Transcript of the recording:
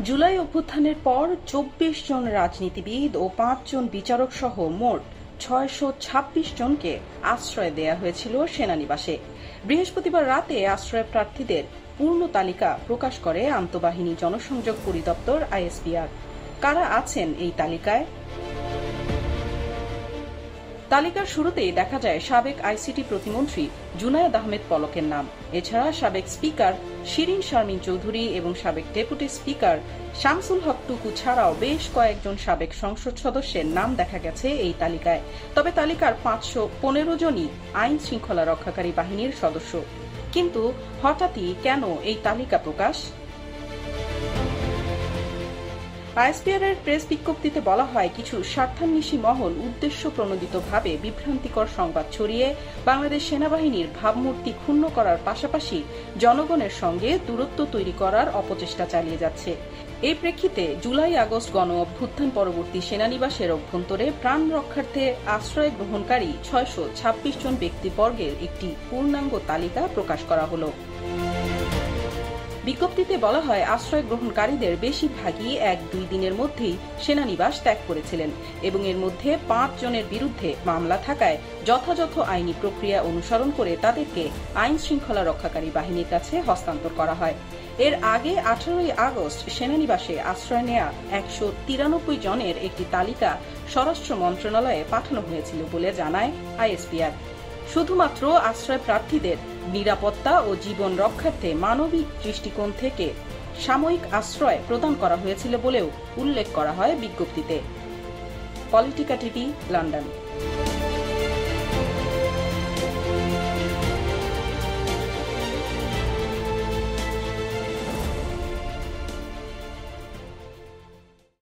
জুলাই অভ্যুত্থানের পর ২৪ জন রাজনীতিবিদ ও ৫ জন বিচারক সহ মোট ৬২৬ জনকে আশ্রয় দেয়া হয়েছিল সেনানিবাসে। বৃহস্পতিবার রাতে আশ্রয় প্রার্থীদের পূর্ণ তালিকা প্রকাশ করে আন্তঃবাহিনী জনসংযোগ পরিদপ্তর আইএসপিআর। কারা আছেন এই তালিকায়? তালিকার শুরুতেই দেখা যায় সাবেক আইসিটি প্রতিমন্ত্রী জুনায়েদ আহমেদ পলকের নাম। এছাড়া সাবেক স্পিকার শিরিন শারমিন চৌধুরী এবং সাবেক ডেপুটি স্পিকার শামসুল হক টুকু ছাড়াও বেশ কয়েকজন সাবেক সংসদ সদস্যের নাম দেখা গেছে এই তালিকায়। তবে তালিকার ৫১৫ জনই আইন শৃঙ্খলা রক্ষাকারী বাহিনীর সদস্য। কিন্তু হঠাৎই কেন এই তালিকা প্রকাশ? আইএসপিআর এর প্রেস বিজ্ঞপ্তিতে বলা হয়, কিছু স্বার্থান্বেষী মহল উদ্দেশ্য প্রণোদিতভাবে বিভ্রান্তিকর সংবাদ ছড়িয়ে বাংলাদেশ সেনাবাহিনীর ভাবমূর্তি ক্ষুণ্ণ করার পাশাপাশি জনগণের সঙ্গে দূরত্ব তৈরি করার অপচেষ্টা চালিয়ে যাচ্ছে। এই প্রেক্ষিতে জুলাই আগস্ট গণ অভ্যুত্থান পরবর্তী সেনানিবাসের অভ্যন্তরে প্রাণ রক্ষার্থে আশ্রয় গ্রহণকারী ৬২৬ জন ব্যক্তিবর্গের একটি পূর্ণাঙ্গ তালিকা প্রকাশ করা হলো। বিজ্ঞপ্তিতে বলা হয়, আশ্রয় গ্রহণকারীদের বেশিরভাগই ১-২ দিনের মধ্যেই সেনানিবাস ত্যাগ করেছিলেন এবং এর মধ্যে ৫ জনের বিরুদ্ধে মামলা থাকায় যথাযথ আইনি প্রক্রিয়া অনুসরণ করে তাদেরকে আইন শৃঙ্খলা রক্ষাকারী বাহিনীর কাছে হস্তান্তর করা হয়। এর আগে ১৮ই আগস্ট সেনানিবাসে আশ্রয় নেয়া ১৯৩ জনের একটি তালিকা স্বরাষ্ট্র মন্ত্রণালয়ে পাঠানো হয়েছিল বলে জানায় আইএসপিআর। শুধুমাত্র আশ্রয় প্রার্থীদের নিরাপত্তা ও জীবন রক্ষার্থে মানবিক দৃষ্টিকোণ থেকে সাময়িক আশ্রয় প্রদান করা হয়েছিল বলেও উল্লেখ করা হয় বিজ্ঞপ্তিতে। Politika TV, London.